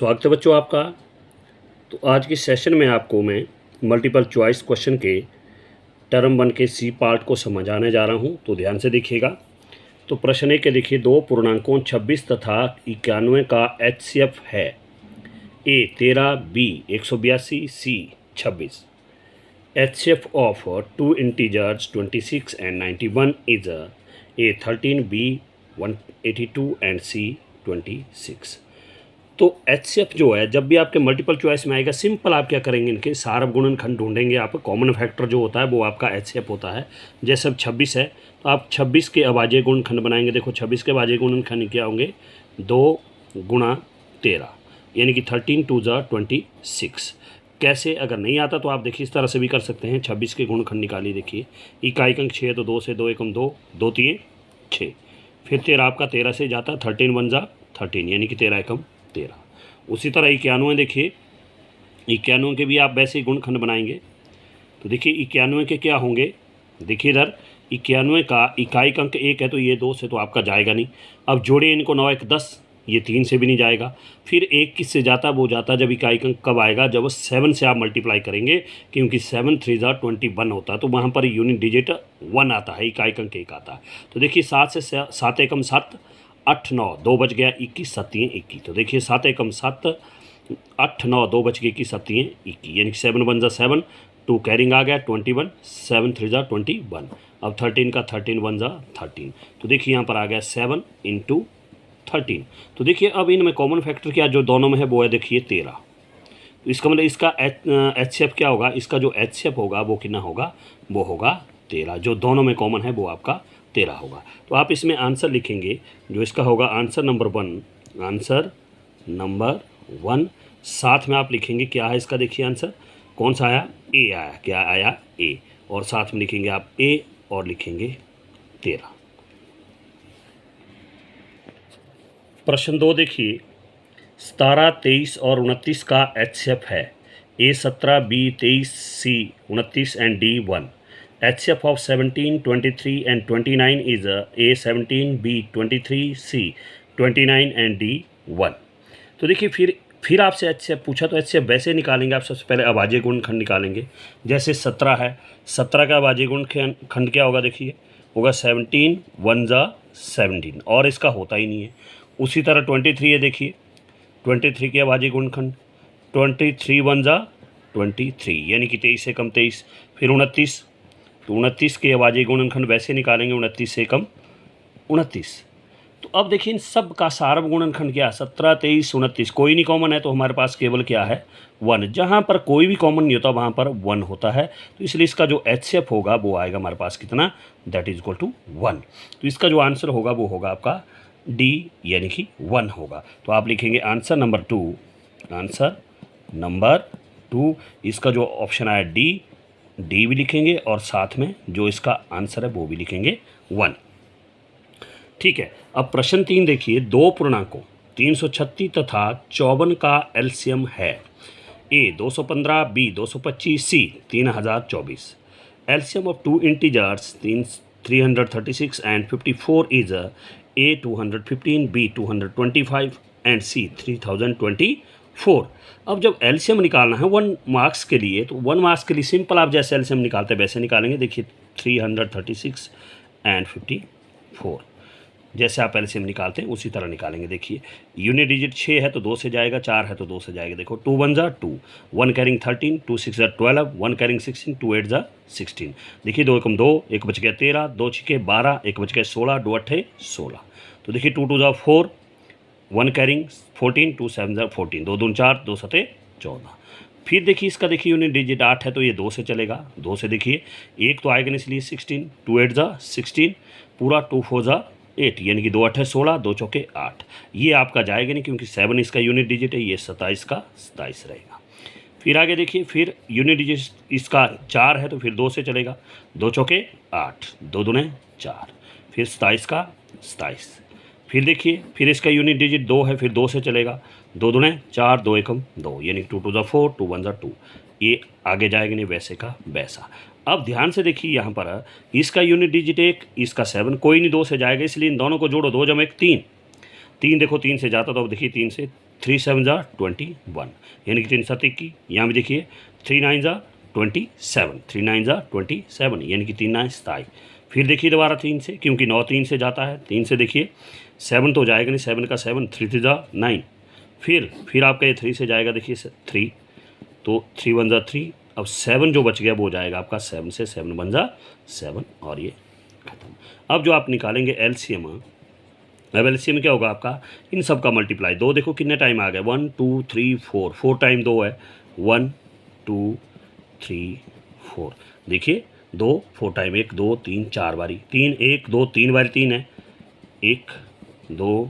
स्वागत है बच्चों आपका। तो आज के सेशन में आपको मैं मल्टीपल चॉइस क्वेश्चन के टर्म 1 के सी पार्ट को समझाने जा रहा हूं, तो ध्यान से देखिएगा। तो प्रश्न 1 के देखिए, दो पूर्णांकों 26 तथा 91 का एचसीएफ है। A 13, B 182, C 26। HCF of two integers 26 and 91 is A 13, B 182 and C 26। तो एचसीएफ जो है, जब भी आपके मल्टीपल चॉइस में आएगा, सिंपल आप क्या करेंगे, इनके सारब गुणनखंड ढूंढेंगे। आप कॉमन फैक्टर जो होता है वो आपका एचसीएफ होता है। जैसे अब 26 है तो आप 26 के अभाज्य गुणनखंड बनाएंगे। देखो 26 के अभाज्य गुणनखंड क्या होंगे, 2 गुणा 13 यानी कि 13 2 ज़ा 26। कैसे, अगर नहीं आता तो आप देखिए इस तरह से भी कर सकते हैं। 26 के गुणनखंड निकालिए। देखिए इकाई अंक 6 तो 2 से 2 एकम 2, 2 3 6। फिर 13 आपका 13 से जाता है, 13 1 ज़ा 13 यानी कि 13 एकम 13। उसी तरह 91 देखिए, 91 के भी आप वैसे ही गुणनखंड बनाएंगे। तो देखिए 91 के क्या होंगे, देखिए इधर 91 का इकाई अंक 1 है तो ये 2 से तो आपका जाएगा नहीं। अब जोड़े इनको, 9 1 10, ये 3 से भी नहीं जाएगा। फिर 1 किससे जाता है, वो जाता है जब इकाई अंक कब आएगा, जब 7 से आप मल्टीप्लाई करेंगे, क्योंकि 7 3 ज़ा 21 होता है तो वहाँ पर यूनिट डिजिट 1 आता है, इकाई अंक 1 आता है। तो देखिए 7 से 7 एकम 7, 8 9 2 बच गया 21, 7 21। तो देखिए 7 एकम 7, 8 9 2 बच गए 21, 7 21 यानी कि 7 1 ज़ा 7, 2 कैरिंग आ गया 21, 7 3 ज़ा 21। अब 13 का 13 1 ज़ा 13। तो देखिए यहाँ पर आ गया 7 इंटू 13। तो देखिए अब इनमें कॉमन फैक्टर क्या जो दोनों में है वो है, देखिए 13। तो इसका मतलब इसका एचसीएफ क्या होगा, इसका जो एचसीएफ होगा वो कितना होगा, वो होगा 13। जो दोनों में कॉमन है वो आपका 13 होगा। तो आप इसमें आंसर लिखेंगे, जो इसका होगा आंसर नंबर 1, आंसर नंबर 1। साथ में आप लिखेंगे क्या है इसका, देखिए आंसर कौन सा आया, ए आया। क्या आया, ए। और साथ में लिखेंगे आप ए और लिखेंगे 13। प्रश्न 2 देखिए, 17 23 और 29 का एचसीएफ है। A 17, B 23, C 29 and D 1। HCF of 17, 23 and 29 is A 17, B 23, C 29 and D 1। तो देखिए फिर आपसे HCF पूछा तो HCF वैसे निकालेंगे। आप सबसे पहले अभाज्य गुणनखंड निकालेंगे। जैसे 17 है, 17 का अभाज्य गुणनखंड क्या होगा, देखिए होगा 17 1 ज़ा 17 और इसका होता ही नहीं है। उसी तरह 23 है, देखिए 23 के अभाज्य गुणनखंड 23 1 ज़ा 23 यानी कि 23 से कम 23। फिर 29, तो 29 के अभाज्य गुणनखंड वैसे निकालेंगे, 29 से कम 29। तो अब देखिए इन सब का सारब गुणनखंड क्या है, 17 23 29। कोई नहीं कॉमन है तो हमारे पास केवल क्या है, 1। जहाँ पर कोई भी कॉमन नहीं होता वहाँ पर 1 होता है। तो इसलिए इसका जो एचसीएफ होगा वो आएगा हमारे पास कितना, दैट इज इक्वल टू 1। तो इसका जो आंसर होगा वो होगा आपका डी यानी कि 1 होगा। तो आप लिखेंगे आंसर नंबर 2, आंसर नंबर 2। इसका जो ऑप्शन आया डी भी लिखेंगे और साथ में जो इसका आंसर है वो भी लिखेंगे 1। ठीक है। अब प्रश्न 3 देखिए, दो पूर्णांकों 336 तथा 54 का एलसीएम है। A 215, B 225, C 3024। LCM of two integers 336 and 54 is A 215, B 225 and C 3024। अब जब एलसीएम निकालना है 1 मार्क्स के लिए, तो 1 मार्क्स के लिए सिंपल आप जैसे एलसीएम निकालते हैं वैसे निकालेंगे। देखिए 336 एंड 54 जैसे आप एलसीएम निकालते हैं उसी तरह निकालेंगे। देखिए यूनिट डिजिट 6 है तो 2 से जाएगा, 4 है तो 2 से जाएगा। देखो 2 1 ज़ा 2, 1 कैरिंग 13, 2 6 ज़ा 12, 1 कैरिंग 16, 2 8 ज़ा 16। देखिए 2 एकम 2, 1 बच गया 13, 2 6 12, 1 बच गया 16, 2 8 16। तो देखिए 2 2 ज़ा 4, 1 कैरिंग 14, 2 7 ज़ा 14, 2 2 4, 2 7 14। फिर देखिए इसका देखिए यूनिट डिजिट 8 है तो ये 2 से चलेगा। 2 से देखिए 1 तो आएगा नहीं इसलिए 16, 2 8 ज़ा 16 पूरा, 2 4 ज़ा 8 यानी कि 2 8 16, 2 चौके 8। ये आपका जाएगा नहीं क्योंकि 7 इसका यूनिट डिजिट है, ये 27 का 27 रहेगा। फिर आगे देखिए, फिर यूनिट डिजिट इसका 4 है तो फिर 2 से चलेगा, 2 चौके 8, 2 दूने 4, फिर 27 का 27। फिर देखिए फिर इसका यूनिट डिजिट 2 है, फिर 2 से चलेगा, 2 दूने 4, 2 एकम 2 यानी 2 2 ज़ा 4, 2 1 ज़ा 2। ये आगे जाएगा नहीं वैसे का वैसा। अब ध्यान से देखिए यहाँ पर इसका यूनिट डिजिट 1, इसका 7, कोई नहीं 2 से जाएगा इसलिए इन दोनों को जोड़ो, 2 जमा 1 3, 3 देखो 3 से जाता तो अब देखिए 3 से 3 7 जा 21, यानी कि 3 7 21। यहाँ भी देखिए 3 9 जा 27, 3 9 जा 27, यानी कि 3 9 27। फिर देखिए दोबारा 3 से, क्योंकि 9 3 से जाता है, 3 से देखिए 7 तो जाएगा नहीं, 7 का 7, 3 3 जा 9। फिर आपका ये 3 से जाएगा, देखिए 3, तो 3 1 जा 3। अब 7 जो बच गया वो जाएगा आपका 7 से, 7 बन जा 7, और ये खत्म। अब जो आप निकालेंगे एलसीएम, अब एलसीएम क्या होगा आपका, इन सब का मल्टीप्लाई। 2 देखो कितने टाइम आ गया, 1 2 3 4, 4 टाइम 2 है, 1 2 3 4। देखिए 2 4 टाइम 1 2 3 4 बारी, 3 1 2 3 बारी 3 है, 1 2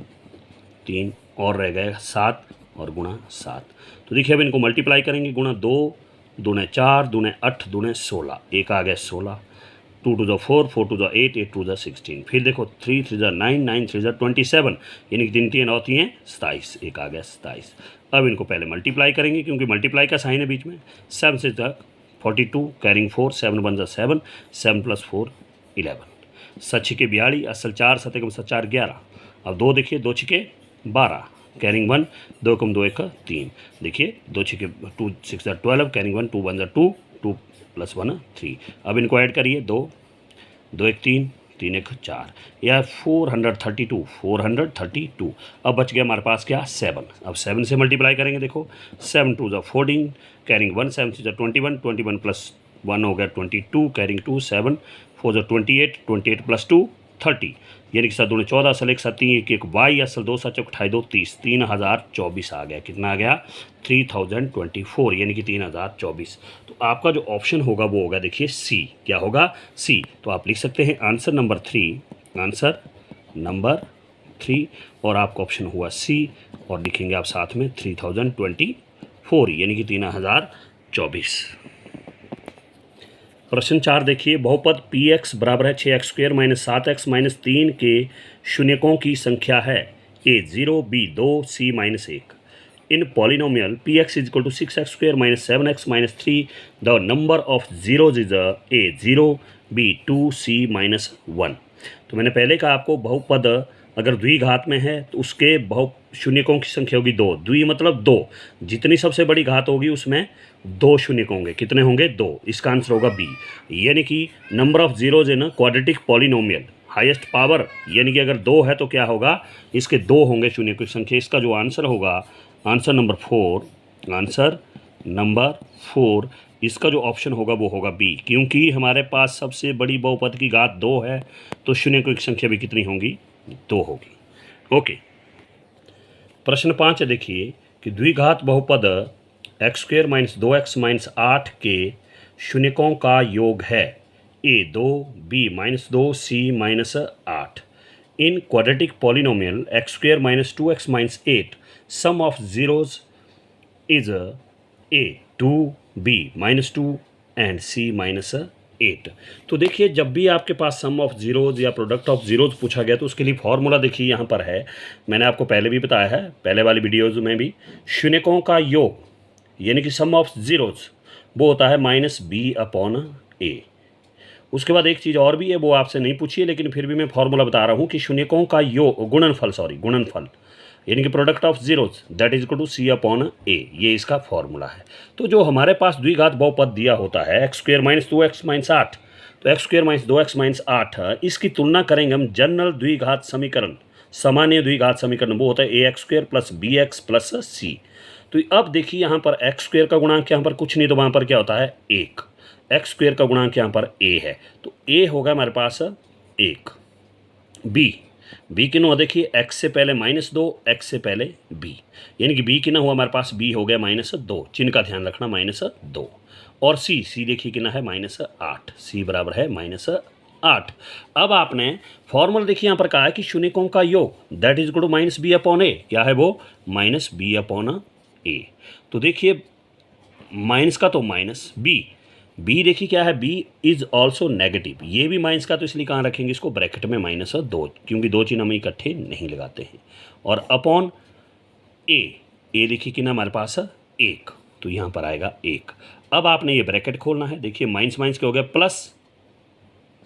3 और रह गए 7 और गुणा 7। तो देखिए अब इनको मल्टीप्लाई करेंगे, गुणा 2 दूने 4 दूने 8 दूने 16, एक आ गया 16, 2 2 जा 4 4 2 जा 8 8 2 जा 16। फिर देखो 3 3 जा 9 9 3 जा 27, यानी कि 3 3 होती हैं 27, एक आ गया 27। अब इनको पहले मल्टीप्लाई करेंगे, क्योंकि मल्टीप्लाई का साइन है बीच में। 7 से तक 42 कैरिंग 4, 7 बन जा 7, 7 + 4 11, 7 छिके 42, असल 4 7 एकम 7 4 11। अब 2 देखिए 2 छिके 12 कैरिंग 1, 2 कम 2 1 3। देखिए 2 छिके 2 6 जा 12 कैरिंग 1, 2 1 जा 2 2 + 1 3। अब इनको ऐड करिए, 2 2 1 3 3 1 4, यह 432 432। अब बच गया हमारे पास क्या, 7। अब 7 से मल्टीप्लाई करेंगे, देखो 7 2 जा 14 कैरिंग 1, 7 6 जा 21 21 + 1 हो गया 22 कैरिंग 2, 7 4 जा 28 28 + 2 30, यानी कि 7 दूने 14, असल 1 7 3 1 1 वाई, असल 2 7 28 2 30, 3024 आ गया। कितना आ गया, 3024, यानी कि 3024। तो आपका जो ऑप्शन होगा वो होगा, देखिए सी। क्या होगा, सी। तो आप लिख सकते हैं आंसर नंबर 3, आंसर नंबर 3, और आपका ऑप्शन हुआ सी, और लिखेंगे आप साथ में 3024, यानी कि 3024। प्रश्न 4 देखिए, बहुपद पी एक्स बराबर है 6x² - 7x - 3 के शून्यकों की संख्या है A 0 B 2 C -1। In polynomial P X = 6x² - 7x - 3 the number of zeros is A 0 B 2 C -1। तो मैंने पहले कहा आपको, बहुपद अगर द्विघात में है तो उसके शून्यकों की संख्या होगी 2। द्वि मतलब 2, जितनी सबसे बड़ी घात होगी उसमें 2 शून्यक होंगे। कितने होंगे, 2। इसका आंसर होगा बी, यानी कि number of zeros in quadratic polynomial highest power, यानी कि अगर 2 है तो क्या होगा, इसके 2 होंगे शून्यकों की संख्या। इसका जो आंसर होगा, आंसर नंबर 4, आंसर नंबर 4, इसका जो ऑप्शन होगा वो होगा बी, क्योंकि हमारे पास सबसे बड़ी बहुपद की घात 2 है, तो शून्यकों की संख्या भी कितनी होंगी, 2 होगी। ओके, प्रश्न 5 देखिए कि द्विघात बहुपद x² - 2x - 8 के शून्यकों का योग है a 2 b -2 c -8। In quadratic polynomial x² - 2x - 8 sum of zeros is a 2 b -2 and c -8। तो देखिए जब भी आपके पास सम ऑफ जीरोज या प्रोडक्ट ऑफ जीरोज पूछा गया तो उसके लिए फॉर्मूला देखिए यहाँ पर है, मैंने आपको पहले भी बताया है, पहले वाली वीडियोज में भी। शून्यकों का योग यानी कि सम ऑफ जीरोज वो होता है -b/a। उसके बाद एक चीज़ और भी है, वो आपसे नहीं पूछी है लेकिन फिर भी मैं फॉर्मूला बता रहा हूँ कि शून्यकों का योग गुणनफल यानी कि product of zeros that is equal to c/a, ये इसका फॉर्मूला है। तो जो हमारे पास द्विघात बहुपद दिया होता है x² - 2x - 8, तो x² - 2x - 8 इसकी तुलना करेंगे हम जनरल द्विघात समीकरण, सामान्य द्विघात समीकरण, वो होता है ax² + bx + c। तो अब देखिए यहाँ पर x² का गुणांक यहाँ पर कुछ नहीं, तो वहाँ पर क्या होता है 1। x² का गुणांक यहाँ पर a है, तो a होगा हमारे पास 1। b कितना हुआ, देखिए x से पहले -2, x से पहले b, यानी कि b कितना हुआ हमारे पास, b हो गया -2, चिन्ह का ध्यान रखना -2। और c देखिए कितना है -8, c बराबर है -8। अब आपने फॉर्मूला देखिए यहाँ पर कहा है कि शून्यकों का योग that is equal to -b/a, क्या है वो, -b/a। तो देखिए माइनस का तो बी देखिए क्या है, बी इज ऑल्सो नेगेटिव, ये भी माइनस का, तो इसलिए कहाँ रखेंगे इसको, ब्रैकेट में -2, क्योंकि 2 चिन्ह हम इकट्ठे नहीं लगाते हैं। और अपॉन ए देखिए कि ना हमारे पास 1, तो यहाँ पर आएगा 1। अब आपने ये ब्रैकेट खोलना है, देखिए माइनस के हो गया प्लस,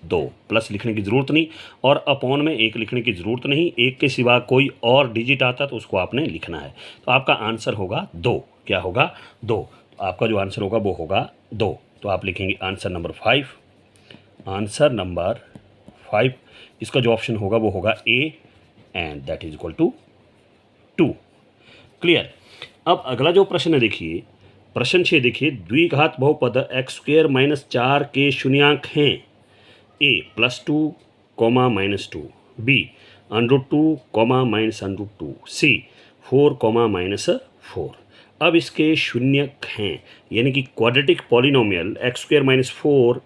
2, प्लस लिखने की ज़रूरत नहीं और अपॉन में 1 लिखने की ज़रूरत नहीं। 1 के सिवा कोई और डिजिट आता तो उसको आपने लिखना है। तो आपका आंसर होगा 2। क्या होगा? 2। तो आपका जो आंसर होगा वो होगा 2। तो आप लिखेंगे आंसर नंबर 5। आंसर नंबर 5 इसका जो ऑप्शन होगा वो होगा A and that is equal to 2। Clear. अब अगला जो प्रश्न है देखिए, प्रश्न 6 देखिए, द्विघात बहुपद x² - 4 के शून्यांक हैं a +2, -2, b √2, -√2, c 4, -4। अब इसके शून्यक हैं यानी कि quadratic polynomial x² - 4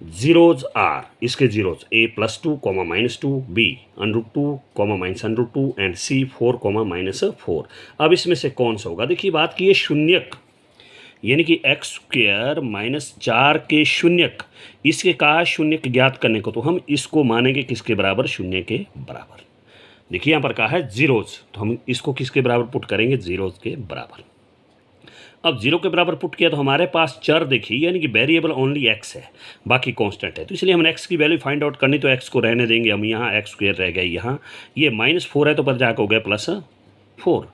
zeros are, इसके zeros a +2, -2, b √2, -√2 and c 4, -4। अब इसमें से कौन सा होगा? देखिए बात की है शून्यक यानी कि x² - 4 के शून्यक, इसके कहा शून्यक ज्ञात करने को, तो हम इसको मानेंगे किसके बराबर? शून्य के बराबर। देखिए यहाँ पर कहा है जीरोज, तो हम इसको किसके बराबर पुट करेंगे? जीरोज के बराबर। अब 0 के बराबर पुट किया तो हमारे पास चर देखिए यानी कि वेरिएबल ओनली x है, बाकी कांस्टेंट है। तो इसलिए हमने x की वैल्यू फाइंड आउट करनी, तो x को रहने देंगे हम, यहाँ x² रह गया, यहाँ ये -4 है तो पर जाकर हो गया +4।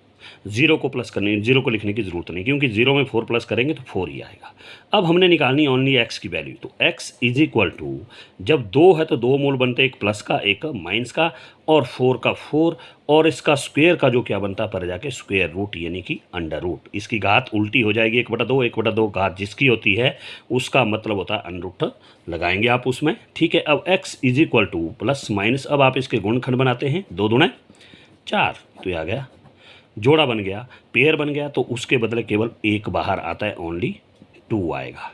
0 को प्लस करने, 0 को लिखने की ज़रूरत नहीं क्योंकि 0 में 4 प्लस करेंगे तो 4 ही आएगा। अब हमने निकालनी ओनली x की वैल्यू, तो x इज इक्वल टू, जब 2 है तो 2 मूल बनते, एक प्लस का एक माइनस का और 4 का 4 और इसका स्क्वायर का जो क्या बनता पर जाके स्क्वायर रूट यानी कि अंडर रूट। इसकी घात उल्टी हो जाएगी, 1/2, 1/2 घात जिसकी होती है उसका मतलब होता है अंडर लगाएंगे आप उसमें। ठीक है। अब x is equal two plus minus, अब आप इसके गुणनखंड बनाते हैं, 2 दूने 4, तो ये आ गया, जोड़ा बन गया, पेयर बन गया, तो उसके बदले केवल एक बाहर आता है, ओनली 2 आएगा।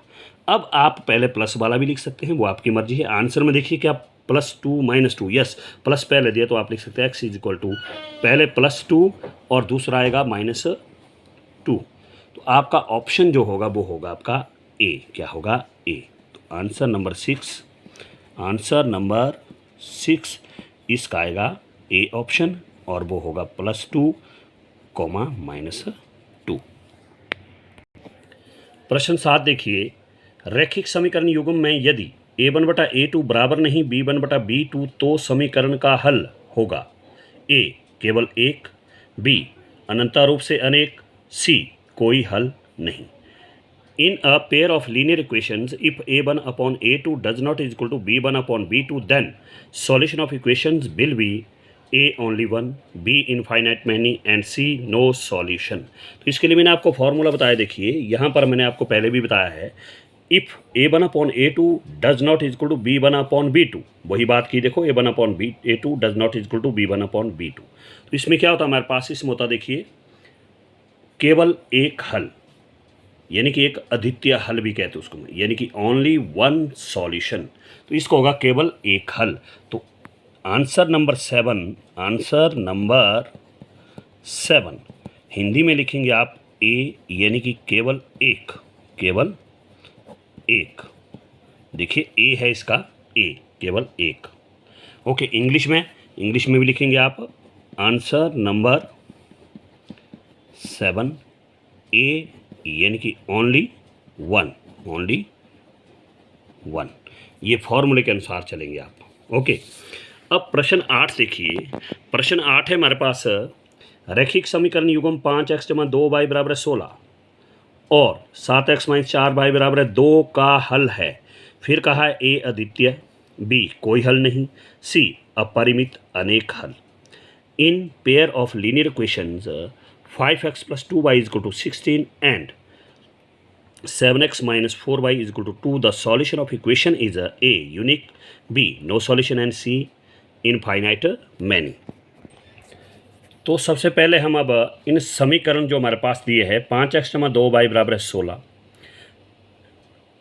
अब आप पहले प्लस वाला भी लिख सकते हैं, वो आपकी मर्जी है। आंसर में देखिए क्या +2 -2, यस प्लस पहले दिया तो आप लिख सकते हैं x इज इक्वल टू पहले +2 और दूसरा आएगा -2। तो आपका ऑप्शन जो होगा वो होगा आपका ए। क्या होगा? ए। तो आंसर नंबर 6, आंसर नंबर 6 इसका आएगा ए ऑप्शन और वो होगा +2, -2। प्रश्न 7 देखिए, रैखिक समीकरण युग्म में यदि a1/a2 बराबर नहीं b1/b2 तो समीकरण का हल होगा a केवल एक, b अनंत रूप से अनेक, c कोई हल नहीं। In a pair of linear equations if a1/a2 does not is equal to b1/b2 then solution of equations will be A only one, B infinite many and C no solution। तो इसके लिए मैंने आपको formula बताया, देखिए यहाँ पर मैंने आपको पहले भी बताया है, if a1/a2 does not is equal to b1/b2, वही बात की, देखो a1/a2 does not is equal to b1/b2। तो इसमें क्या होता है हमारे पास? इसमें होता देखिए केवल एक हल यानी कि एक अद्वितीय हल भी कहते हैं उसको, यानी कि ओनली वन सॉल्यूशन। तो इसको होगा केवल एक हल। तो answer number 7, answer number 7 Hindi में लिखेंगे आप ए यानी कि केवल एक, केवल एक। देखिए ए है इसका, ए केवल एक। ओके, इंग्लिश में भी लिखेंगे आप आंसर नंबर 7 ए यानी कि ओनली वन, ओनली वन। ये फॉर्मूले के अनुसार चलेंगे आप। ओके। अब प्रश्न 8 देखिए, प्रश्न 8 है हमारे पास, रैखिक समीकरण युग्म 5x = 2y = 16 और 7x - 4y = 2 का हल है। फिर कहा है ए अद्वितीय, बी कोई हल नहीं, सी अपरिमित अनेक हल। In pair of linear equations 5x + 2y = 16 and 7x - 4y = 2 the solution of equation is A unique, B no solution and C infinite many. तो सबसे पहले हम अब इन समीकरण जो हमारे पास दिए हैं, 5x = 2y = 16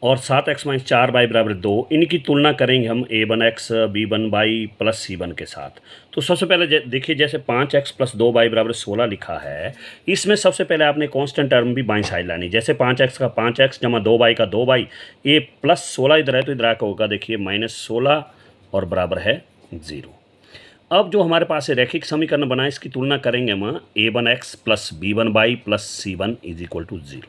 और 7x - 4y = 2, इनकी तुलना करेंगे हम a1x b1y + c1 के साथ। तो सबसे पहले देखिए, जैसे 5x + 2y = 16 लिखा है, इसमें सबसे पहले आपने कांस्टेंट टर्म भी बाईं साइड लानी। जैसे 5x का 5x = 2y का 2y, ये +16 इधर है तो इधर आकर होगा देखिए -16 और बराबर है 0। अब जो हमारे पास है रैखिक समीकरण बना, इसकी तुलना करेंगे हम a1x + b1y + c1 = 0।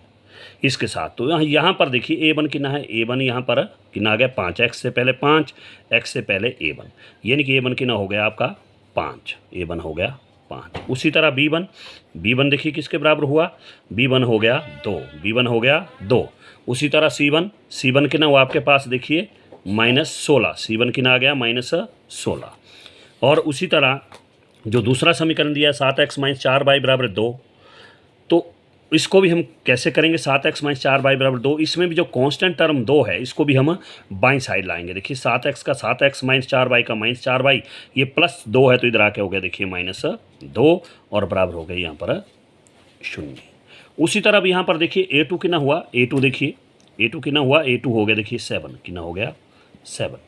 इसके साथ। तो यहाँ पर देखिए A1 कितना है, A1 यहाँ पर कितना आ गया 5, x से पहले 5, x से पहले A1, यानी कि A1 कितना हो गया आपका 5, A1 हो गया 5। उसी तरह B1 देखिए किसके बराबर हुआ, B1 हो गया 2, B1 हो गया 2। उसी तरह C1 कितना हुआ आपके पास देखिए -16, C1 कितना आ गया -16। और उसी तरह जो दूसरा समीकरण दिया है 7x - 4y = 2, तो इसको भी हम कैसे करेंगे, 7x - 4y = 2, इसमें भी जो कांस्टेंट टर्म 2 है इसको भी हम बाईं साइड लाएंगे। देखिए 7x का 7x - 4y का -4y, ये +2 है तो इधर आके हो गया देखिए -2 और बराबर हो गया यहाँ पर 0। उसी तरह अब यहाँ पर देखिए A2 कितना हुआ, A2 देखिए A2 कितना हुआ, A2 हो गया देखिए 7, कितना हो गया 7।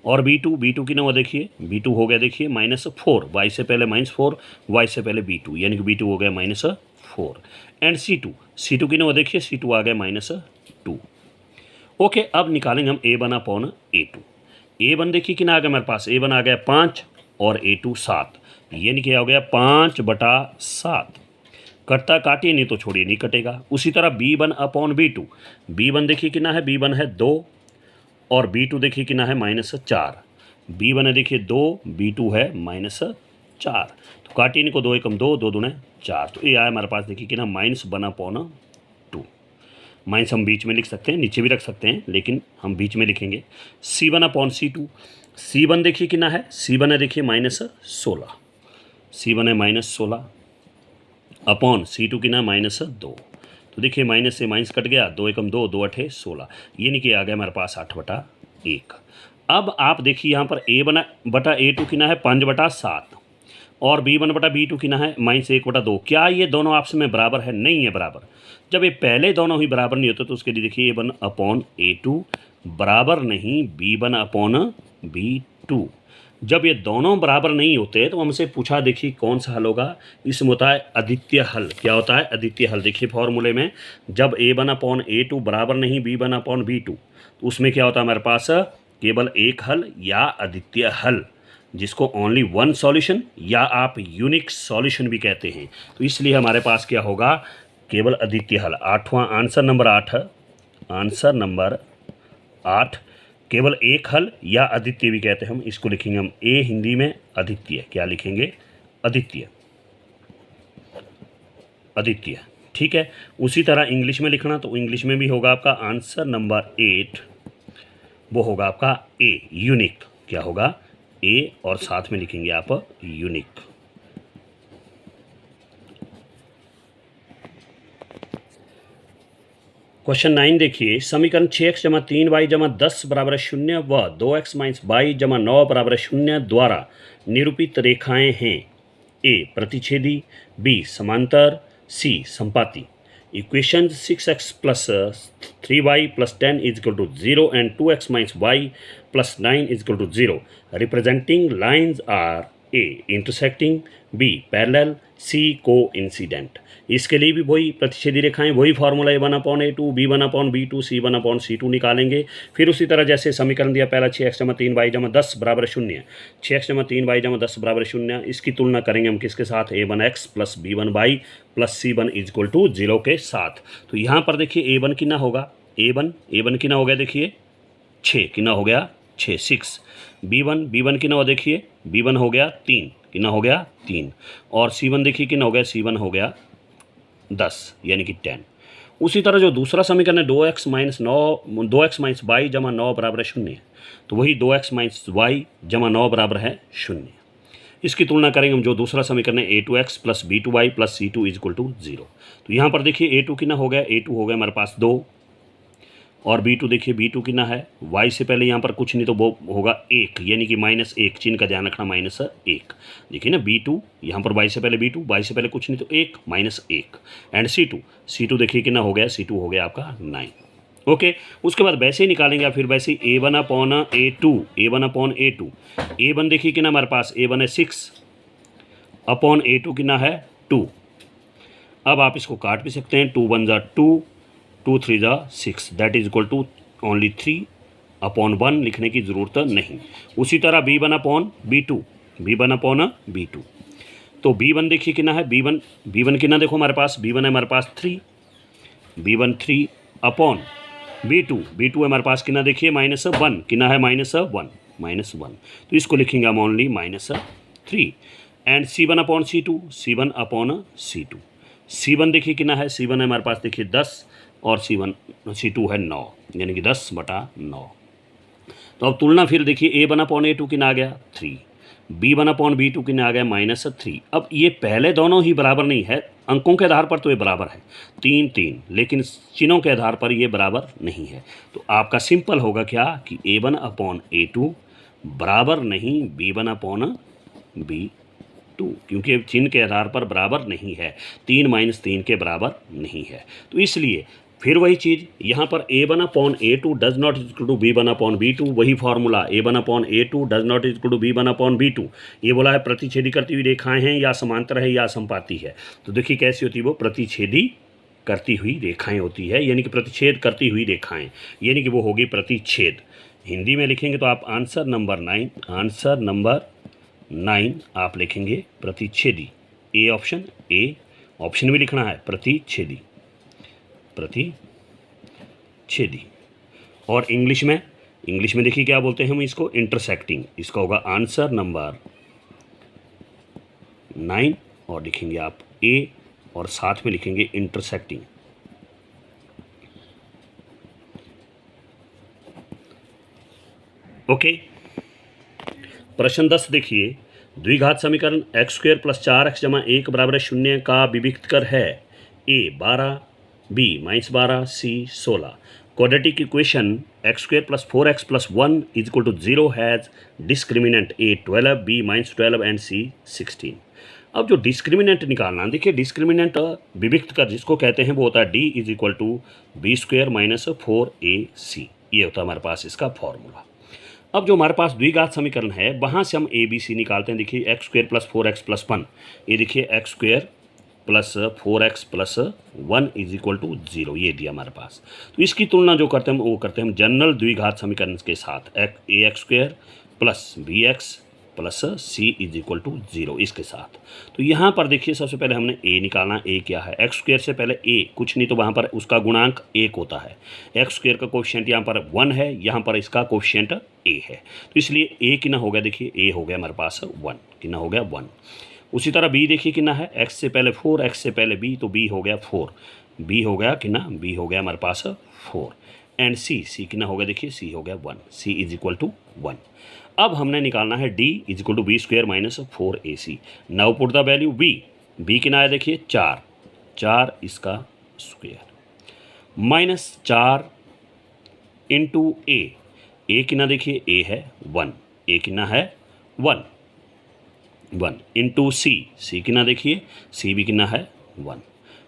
और B2 कितना हुआ देखिए, B2 हो गया देखिए -4, y से पहले -4, y से पहले B2, यानी कि B2 हो गया -4। एंड C2 कितना हुआ देखिए, C2 आ गया -2। ओके, अब निकालेंगे हम A1/A2। A1 देखिए कितना आ गया मेरे पास, A1 आ गया 5 और A2 7, यानी कि हो गया 5/7। कटता काटिए, नहीं तो छोड़िए, नहीं कटेगा। उसी तरह B1/B2, B1 देखिए कितना है, B1 है 2 और B2 देखिए कितना है -4। B1 है देखिए 2, B2 है -4, तो काटिए नहीं को, 2 एकम 2, 2 दूने 4, तो ये आया हमारे पास देखिए कितना -1/2। माइनस हम बीच में लिख सकते हैं, नीचे भी रख सकते हैं, लेकिन हम बीच में लिखेंगे। C1/C2, C1 देखिए कितना है, C1 है देखिए -16, C1 है -16 अपॉन C2 कितना -2, तो देखिए माइनस से माइनस कट गया, 2 एकम 2, 2 अठे 16, ये नहीं कि आ गया हमारे पास 8/1। अब आप देखिए यहाँ पर A1/A2 कितना है 5/7 और B1/B2 कितना है -1/2। क्या ये दोनों आपस में बराबर है? नहीं है बराबर। जब ये पहले दोनों ही बराबर नहीं होते तो उसके लिए देखिए A1/A2 बराबर नहीं B1/B2। जब ये दोनों बराबर नहीं होते तो हमसे पूछा देखिए कौन सा हल होगा, इसमें होता है अद्वितीय हल। क्या होता है? अद्वितीय हल। देखिए फॉर्मूले में जब A1/A2 बराबर नहीं B1/B2 तो उसमें क्या होता है हमारे पास केवल एक हल या अद्वितीय हल, जिसको ओनली वन सॉल्यूशन या आप यूनिक सॉल्यूशन भी कहते हैं। तो इसलिए हमारे पास क्या होगा, केवल अद्वितीय हल। आंसर नंबर 8 केवल एक हल या अद्वितीय भी कहते हैं हम, इसको लिखेंगे हम ए हिंदी में अद्वितीय। क्या लिखेंगे? अद्वितीय। ठीक है। उसी तरह इंग्लिश में लिखना तो इंग्लिश में भी होगा आपका आंसर नंबर 8, वो होगा आपका ए यूनिक। क्या होगा? ए और साथ में लिखेंगे आप यूनिक। क्वेश्चन 9 देखिए, समीकरण 6x = 3y = 10 = 0 व 2x - y = 9 = 0 द्वारा निरूपित रेखाएं हैं। ए प्रतिच्छेदी, बी समांतर, सी संपाती। Equation 6x + 3y + 10 = 0 and 2x - y + 9 = 0 representing lines are A intersecting, B parallel, C coincident। इसके लिए भी वही प्रतिच्छेदी रेखाएं, वही फार्मूला A1/A2, B1/B2, C1/C2 निकालेंगे। फिर उसी तरह जैसे समीकरण दिया पहला 6x = 3y = 10 = 0, 6x = 3y = 10 = 0, इसकी तुलना करेंगे हम किसके साथ? A1x + B1y + C1 = 0 के साथ। तो यहाँ पर देखिए A1 कितना होगा, A1 कितना हो गया देखिए 6, कितना हो गया 6 6। B1 कितना हो देखिए, B1 हो गया 3, कितना हो गया 3। और C1 देखिए कितना हो गया, C1 हो गया 10 यानी कि 10। उसी तरह जो दूसरा समीकरण है 2x - y = 9 = 0, तो वही 2x - y = 9 बराबर है 0। इसकी तुलना करेंगे हम जो दूसरा समीकरण है A2x + B2y + C2 = 0। तो यहाँ पर देखिए A2 कितना हो गया, A2 हो गया हमारे पास 2 और B2 देखिए B2 कितना है, y से पहले यहाँ पर कुछ नहीं तो वो होगा 1, यानी कि -1, चिन्ह का ध्यान रखना -1। देखिए ना B2 यहाँ पर y से पहले B2, y से पहले कुछ नहीं तो 1 -1। एंड C2 देखिए कितना हो गया, C2 हो गया आपका 9। ओके, उसके बाद वैसे ही निकालेंगे फिर वैसे ही A1/A2, A1 देखिए कितना हमारे पास, A1 है 6 अपॉन A2 कितना है 2। अब आप इसको काट भी सकते हैं, 2 1 = 2, 2 3 = 6, that is equal to only 3/1 लिखने की ज़रूरत नहीं। उसी तरह B1/B2, तो B1 देखिए कितना है, B1 कितना देखो हमारे पास, B1 है हमारे पास 3 B1 3 अपॉन B2 हमारे पास कितना देखिए -1 कितना है -1 तो इसको लिखेंगे हम only -3 and C1 upon C2 C1 देखिए कितना है C1 है हमारे पास देखिए 10 और C2 है 9 यानी कि 10/9। तो अब तुलना फिर देखिए A1 अपॉन A2 कितना आ गया 3, B1 अपॉन B2 कितना आ गया -3। अब ये पहले दोनों ही बराबर नहीं है, अंकों के आधार पर तो ये बराबर है 3, लेकिन चिन्हों के आधार पर ये बराबर नहीं है। तो आपका सिंपल होगा क्या कि A1 अपॉन A2 बराबर नहीं B1 अपॉन B2, क्योंकि चिन्ह के आधार पर बराबर नहीं है, 3 - 3 के बराबर नहीं है। तो इसलिए फिर वही चीज़ यहाँ पर A1 upon A2 does not equal to B1 upon B2, वही formula A1 upon A2 does not equal to B1 upon B2। ये बोला है प्रतिच्छेदी करती हुई रेखाएं हैं या समांतर है या समपाती है। तो देखिए कैसी होती है वो प्रतिच्छेदी करती हुई रेखाएं होती है, यानी कि प्रतिच्छेद करती हुई रेखाएं, यानी कि वो होगी प्रतिच्छेद। हिंदी में लिखेंगे तो आप आंसर नंबर 9 आप लिखेंगे प्रतिच्छेदी। ए ऑप्शन में लिखना है प्रतिच्छेदी। और इंग्लिश में देखिए क्या बोलते हैं हम इसको इंटरसेक्टिंग। इसका होगा आंसर नंबर 9 और लिखेंगे आप ए और साथ में लिखेंगे इंटरसेक्टिंग। ओके, प्रश्न 10 देखिए, द्विघात समीकरण x² + 4x = 1 = 0 का विविक्त कर है A 12, B -12, C 16। Quadratic equation x² + 4x + 1 = 0 has discriminant A 12, B -12 and C 16। अब जो डिस्क्रिमिनेंट निकालना, देखिए डिस्क्रिमिनेंट विविक्त कर जिसको कहते हैं वो होता है D = B² - 4AC। ये होता है हमारे पास इसका फॉर्मूला। अब जो हमारे पास द्विघात समीकरण है वहाँ से हम ABC निकालते हैं। देखिए x² + 4x + 1, ये देखिए x² + 4x + 1 = 0, ये दिया हमारे पास। तो इसकी तुलना जो करते हैं वो करते हैं हम जनरल द्विघात समीकरण के साथ ax² + bx + c = 0 इसके साथ। तो यहाँ पर देखिए सबसे पहले हमने a निकालना। a क्या है, x² से पहले a कुछ नहीं तो वहाँ पर उसका गुणांक 1 होता है। x² का कोएफिशिएंट यहाँ पर 1 है, यहाँ पर इसका कोएफिशिएंट a है, तो इसलिए a कितना हो गया, देखिए a हो गया हमारे पास 1, कितना हो गया 1। उसी तरह b देखिए कितना है, x से पहले 4, x से पहले b, तो b हो गया 4, b हो गया कितना, b हो गया हमारे पास 4 एंड c कितना हो गया, देखिए c हो गया 1, c = 1। अब हमने निकालना है D = B² - 4AC। Now put the value B कितना है, देखिए 4 इसका स्क्वायर -4 इंटू A कितना, देखिए A है 1, A कितना है 1 इंटू C कितना, देखिए C भी कितना है 1।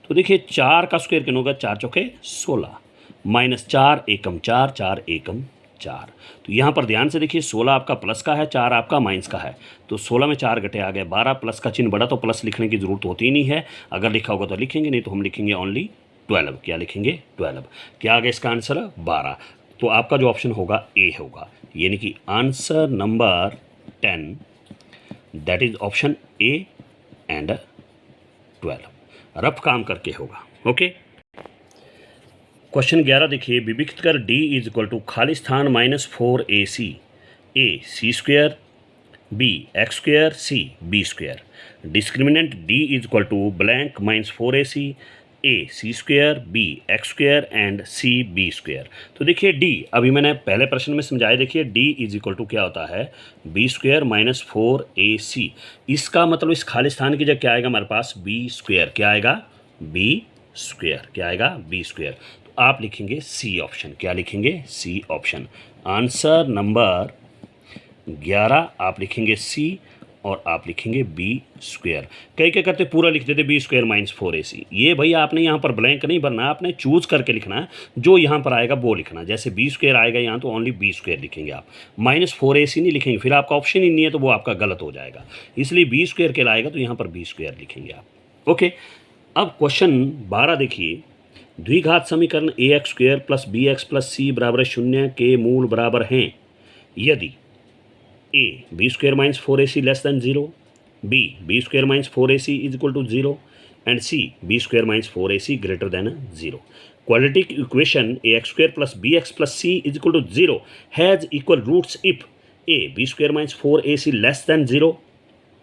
तो देखिए 4 का स्क्वायर कितना होगा, 4 चौके 16 -4 एकम 4 4 एकम 4। तो यहाँ पर ध्यान से देखिए 16 आपका प्लस का है, 4 आपका माइनस का है, तो 16 में 4 घटे आ गए 12, प्लस का चिन्ह बड़ा तो प्लस लिखने की ज़रूरत होती नहीं है, अगर लिखा होगा तो लिखेंगे, नहीं तो हम लिखेंगे ओनली 12। क्या लिखेंगे 12, क्या आ गया इसका आंसर 12। तो आपका जो ऑप्शन होगा ए होगा, यानी कि answer number 10 that is option A and 12 rough काम करके होगा। ओके, क्वेश्चन 11 देखिए, विविक्त कर D = खाली स्थान -4AC, A C² B x² C B²। Discriminant D = blank -4AC, A C² B x² and C B²। तो देखिए D अभी मैंने पहले प्रश्न में समझाया, देखिए D = क्या होता है, B² - 4AC। इसका मतलब इस खाली स्थान की जगह क्या आएगा हमारे पास, B², क्या आएगा B², क्या आएगा B²। आप लिखेंगे सी ऑप्शन, क्या लिखेंगे सी ऑप्शन। आंसर नंबर 11 आप लिखेंगे सी और आप लिखेंगे B²। कई क्या करते पूरा लिख देते B² - 4AC। ये भैया आपने यहाँ पर ब्लैंक नहीं भरना, आपने चूज करके लिखना है, जो यहाँ पर आएगा वो लिखना। जैसे B² आएगा यहाँ तो ओनली B² लिखेंगे आप, -4AC नहीं लिखेंगे, फिर आपका ऑप्शन ही नहीं है तो वो आपका गलत हो जाएगा। इसलिए B² के लाएगा तो यहाँ पर B² लिखेंगे आप। ओके, अब क्वेश्चन 12 देखिए, द्विघात समीकरण ax² + bx + c = 0 के मूल बराबर हैं यदि a B² - 4AC < 0, b B² - 4AC = 0 and c B² - 4AC < 0। Quadratic equation ax² + bx + c = 0 has equal roots if a b² - 4ac less than 0,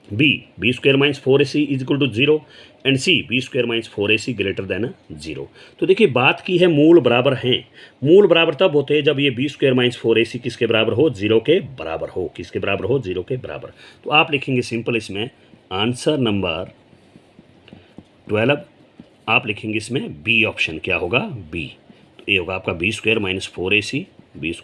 b b² - 4ac = 0 and c b² - 4ac greater than 0। तो देखिए बात की है मूल बराबर हैं। मूल बराबर तब होते हैं जब ये b² - 4ac किसके बराबर हो, 0 के बराबर हो। किसके बराबर हो, 0 के बराबर। तो आप लिखेंगे सिंपल इसमें आंसर नंबर 12 आप लिखेंगे इसमें बी ऑप्शन क्या होगा, बी। तो ये होगा आपका b² - 4ac b² -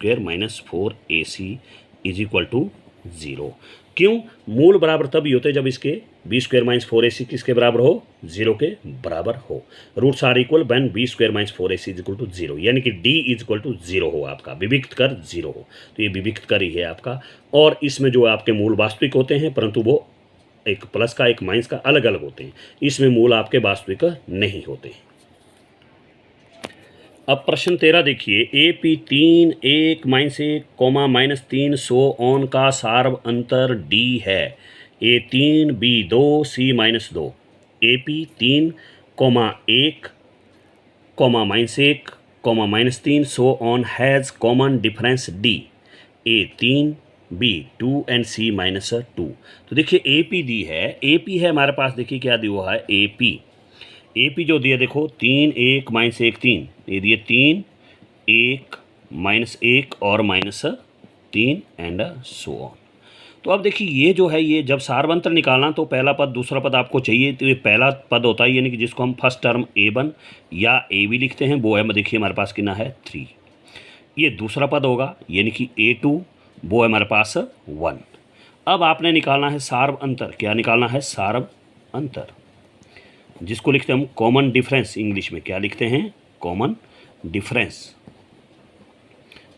4ac = 0। क्यों, मूल बराबर तभी होते जब इसके b² - 4ac किसके बराबर हो, 0 के बराबर हो। Roots are equal when b² - 4ac = 0, यानी कि d = 0 हो आपका, विविक्त कर 0 हो। तो ये विविक्त कर ही है आपका। और इसमें जो आपके मूल वास्तविक होते हैं, परंतु वो एक प्लस का एक माइनस का अलग अलग होते हैं। इसमें मूल आपके वास्तविक नहीं होते हैं। अब प्रश्न 13 देखिए, AP 3 1 -1 -3 सो ऑन का सार्व अंतर D है। A 3 B 2 C -2। AP 3, 1 -1 -3 so on has common difference D। A 3 B 2 and C -2। तो देखिए AP दी है, AP है हमारे पास, देखिए क्या दिया हुआ है AP जो दिया देखो 3 1 -1 3, ये दिए 3 1 -1 और -3 एंड सो ऑन। तो अब देखिए ये जो है, ये जब सार्वंतर निकालना तो पहला पद दूसरा पद आपको चाहिए। तो ये पहला पद होता है, यानी कि जिसको हम फर्स्ट टर्म A1 या AB लिखते हैं, वो है, देखिए हमारे पास कितना है 3। ये दूसरा पद होगा, यानी कि A2, वो है हमारे पास 1। अब आपने निकालना है सार्व अंतर। क्या निकालना है, सार्व अंतर, जिसको लिखते हैं हम कॉमन डिफरेंस। इंग्लिश में क्या लिखते हैं, कॉमन डिफरेंस।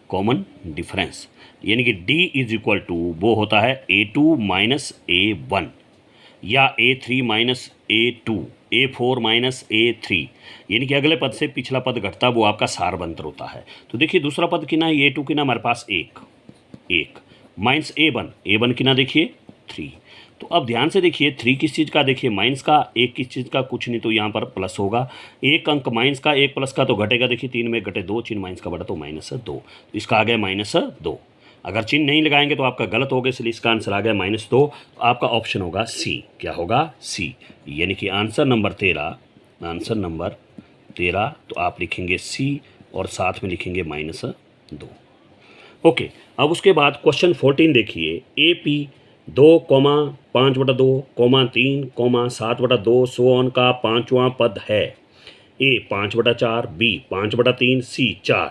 कॉमन डिफरेंस यानी कि D = वो होता है A2 - A1 या A3 - A2, A4 - A3, यानी कि अगले पद से पिछला पद घटता, वो आपका सार्व अंतर होता है। तो देखिए दूसरा पद कितना है, A2 कितना हमारे पास 1 माइनस A1 कितना देखिए 3। तो अब ध्यान से देखिए 3 किस चीज़ का, देखिए माइनस का, 1 किस चीज़ का, कुछ नहीं, तो यहाँ पर प्लस होगा। एक अंक माइनस का, एक प्लस का, तो घटेगा। देखिए 3 में घटे 2, चिन्ह माइनस का बढ़ा तो -2, तो इसका आ गया -2। अगर चिन्ह नहीं लगाएंगे तो आपका गलत होगा, इसलिए इसका आंसर आ गया -2। तो आपका ऑप्शन होगा सी। क्या होगा, सी, यानी कि आंसर नंबर 13। तो आप लिखेंगे सी और साथ में लिखेंगे -2। ओके, अब उसके बाद क्वेश्चन 14 देखिए, AP 2, 5/2, 3, 7/2 सो ऑन का पांचवा पद है। A 5/4, B 5/3, C 4।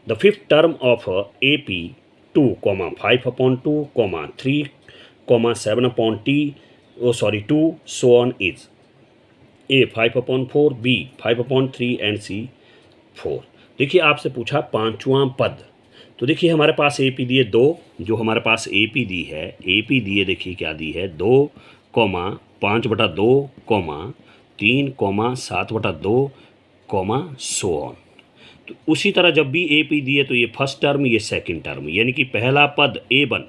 The fifth term of AP 2, 5/2, 3, 7/2 so on is A 5/4, B 5/3 and C 4। देखिए आपसे पूछा पांचवा पद, तो देखिए हमारे पास AP दिए 2, जो हमारे पास AP दी है, AP दिए देखिए क्या दी है 2, 5/2, 3, 7/2, सो ऑन। तो उसी तरह जब भी AP दिए तो ये फर्स्ट टर्म, ये सेकंड टर्म, यानी कि पहला पद A1,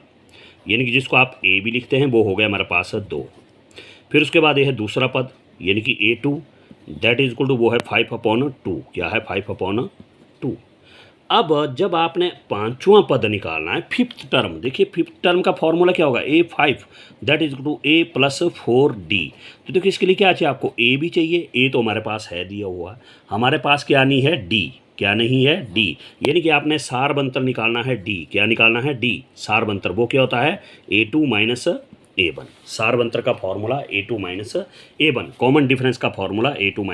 यानी कि जिसको आप A भी लिखते हैं, वो हो गया हमारे पास 2। फिर उसके बाद ये है दूसरा पद, यानी कि A2, that is equal to वो है 5/2। क्या है, 5/2। अब जब आपने पांचवा पद निकालना है, फिफ्थ टर्म, देखिए फिफ्थ टर्म का फॉर्मूला क्या होगा, A5 that is equal to A + 4D। तो देखिए इसके लिए क्या चाहिए आपको, A भी चाहिए, A तो हमारे पास है दिया हुआ, हमारे पास क्या नहीं है, D। क्या नहीं है, D, यानी कि आपने सार्व अंतर निकालना है D। क्या निकालना है, D सार्व अंतर। वो क्या होता है, A2 - A1। सार्व अंतर का formula A2 - A1, common difference का फॉर्मूला A2 -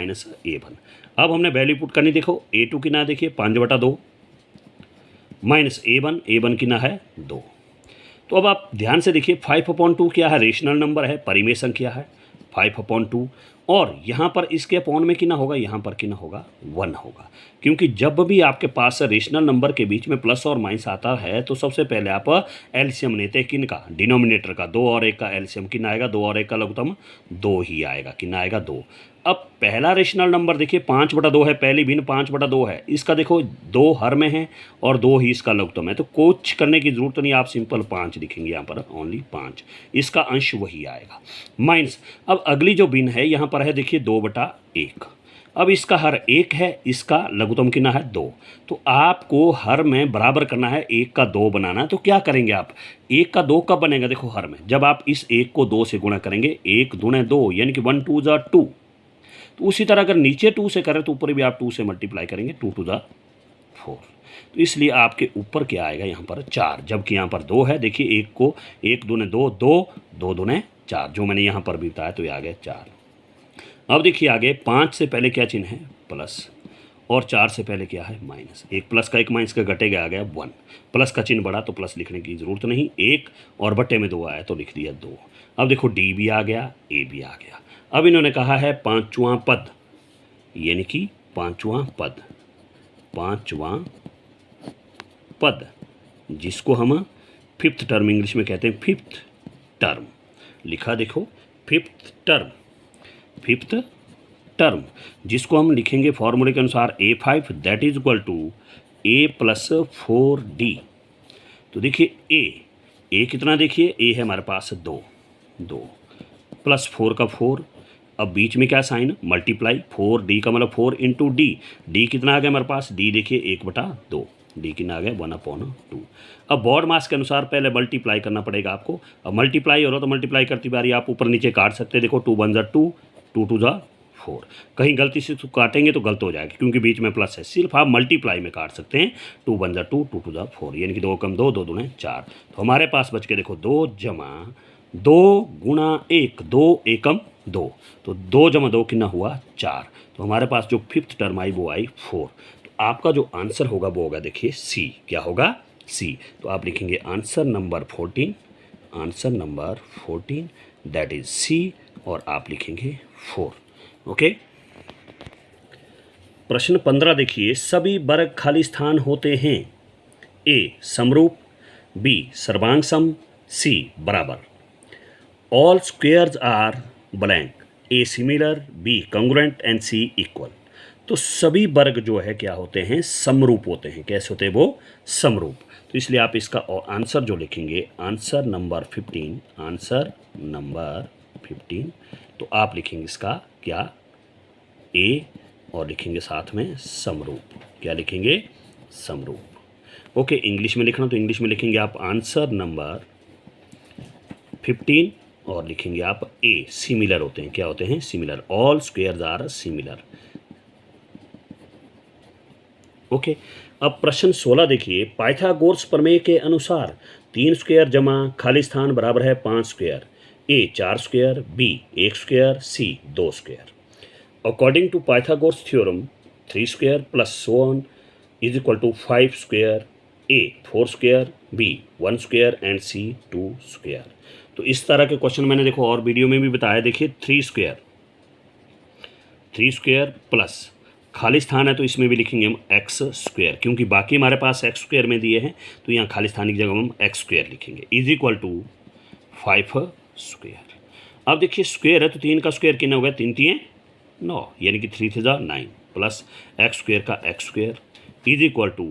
A1। अब हमने वैल्यू पुट करनी, देखो A2 की ना देखिए 5/2 -A1 की ना है 2। तो अब आप ध्यान से देखिए 5/2 क्या है, रेशनल नंबर है, परिमेय संख्या है 5/2, और यहाँ पर इसके अपॉन में कितना होगा, यहाँ पर कितना होगा 1 होगा। क्योंकि जब भी आपके पास रेशनल नंबर के बीच में प्लस और माइनस आता है तो सबसे पहले आप एलसीएम लेते हैं, किन का, डिनोमिनेटर का। 2 और 1 का एलसीएम कितना आएगा, 2 और 1 का लघुत्तम 2 ही आएगा। कितना आएगा, 2। अब पहला रेशनल नंबर देखिए 5/2 है, पहली भिन्न 5/2 है, इसका देखो 2 हर में है और 2 ही इसका लघुत्तम है, तो कुछ करने की जरूरत नहीं, आप सिंपल 5 लिखेंगे यहाँ पर, ओनली 5, इसका अंश वही आएगा। माइनस, अब अगली जो भिन्न है यहाँ पर है देखिए 2/1, अब इसका हर एक है, इसका लघुत्तम कितना है 2। तो आपको हर में बराबर करना है, 1 का 2 बनाना है। तो क्या करेंगे आप, 1 का 2 कब बनेगा, देखो हर में जब आप इस 1 को 2 से गुणा करेंगे, 1 दूने 2 यानी कि 1 2 = 2। तो उसी तरह अगर नीचे 2 से करें तो ऊपर भी आप 2 से मल्टीप्लाई करेंगे, 2 2 = 4। तो इसलिए आपके ऊपर क्या आएगा यहाँ पर 4, जबकि यहाँ पर 2 है। देखिए 1 को 1 दूने 2 2 2 दूने 4, जो मैंने यहाँ पर भी बताया, तो ये आ गया 4। अब देखिए आगे 5 से पहले क्या चिन्ह है, प्लस, और 4 से पहले क्या है, माइनस। एक प्लस का एक माइनस का घटेगा, आ गया 1। प्लस का चिन्ह बढ़ा तो प्लस लिखने की ज़रूरत नहीं, 1 और बट्टे में 2 आया तो लिख दिया 2। अब देखो डी भी आ गया, ए भी आ गया। अब इन्होंने कहा है पाँचवां पद, यानी कि पाँचवां पद, पाँचवां पद जिसको हम फिफ्थ टर्म इंग्लिश में कहते हैं, फिफ्थ टर्म लिखा, देखो फिफ्थ टर्म, फिफ्थ टर्म जिसको हम लिखेंगे फॉर्मूले के अनुसार A5 that is equal to A + 4D। तो देखिए ए कितना, देखिए ए है हमारे पास 2 प्लस 4 का 4, अब बीच में क्या साइन, मल्टीप्लाई, 4D का मतलब 4 × D कितना आ गया हमारे पास, D देखिए 1/2, डी कितना आ गया 1/2। अब बॉड मास के अनुसार पहले मल्टीप्लाई करना पड़ेगा आपको। अब मल्टीप्लाई हो रहा तो मल्टीप्लाई करती बारी आप ऊपर नीचे काट सकते हैं। देखो 2 1 = 2, 2 2 = 4। कहीं गलती से काटेंगे तो गलत हो जाएगा क्योंकि बीच में प्लस है, सिर्फ आप मल्टीप्लाई में काट सकते हैं। 2 1 = 2, 2 2 = 4, यानी कि 2 कम 2, 2 दूने 4। तो हमारे पास बच के देखो 2 × 2 × 1, 2 एकम 2, तो 2 × 2 कितना हुआ 4। तो हमारे पास जो फिफ्थ टर्म आई वो आई 4। तो आपका जो आंसर होगा वो होगा, देखिए सी। क्या होगा, सी। तो आप लिखेंगे answer number 14, answer number 14 that is C, और आप लिखेंगे 4। ओके। प्रश्न 15 देखिए, सभी वर्ग खाली स्थान होते हैं। ए समरूप, बी सर्वांग सम, सी बराबर। All squares are blank, A similar, B congruent and C equal. तो सभी वर्ग जो है क्या होते हैं, समरूप होते हैं। कैसे होते हैं वो, समरूप। तो इसलिए आप इसका आंसर जो लिखेंगे, आंसर नंबर 15, आंसर नंबर 15, तो आप लिखेंगे इसका क्या, ए, और लिखेंगे साथ में समरूप। क्या लिखेंगे, समरूप। ओके, इंग्लिश में लिखना तो इंग्लिश में लिखेंगे आप आंसर नंबर 15, और लिखेंगे आप ए, सिमिलर होते हैं। क्या होते हैं, similar. All squares are similar. Okay. अब प्रश्न 16 देखिए, पाइथागोरस प्रमेय के अनुसार 3 स्क्वायर जमा खाली स्थान बराबर है 5 square. A 4 square, B 1 square, C 2 square. According to Pythagoras theorem 3 square plus so on is equal to 5 square. A 4 square, B 1 square and C 2 square. तो इस तरह के क्वेश्चन मैंने देखो और वीडियो में भी बताया। देखिए 3 स्क्वायर प्लस खाली स्थान है तो इसमें भी लिखेंगे हम एक्स स्क्वायर, क्योंकि बाकी हमारे पास एक्स स्क्वायर में दिए हैं, तो यहाँ खाली स्थान की जगह हम एक्स स्क्वायर लिखेंगे, इज इक्वल टू 5 स्क्वायर। अब देखिए स्क्वायर है तो 3 का स्क्वायर कितना होगा, 3 3 9, यानी कि 3 3 = 9, प्लस एक्स स्क्वायर का X square is equal to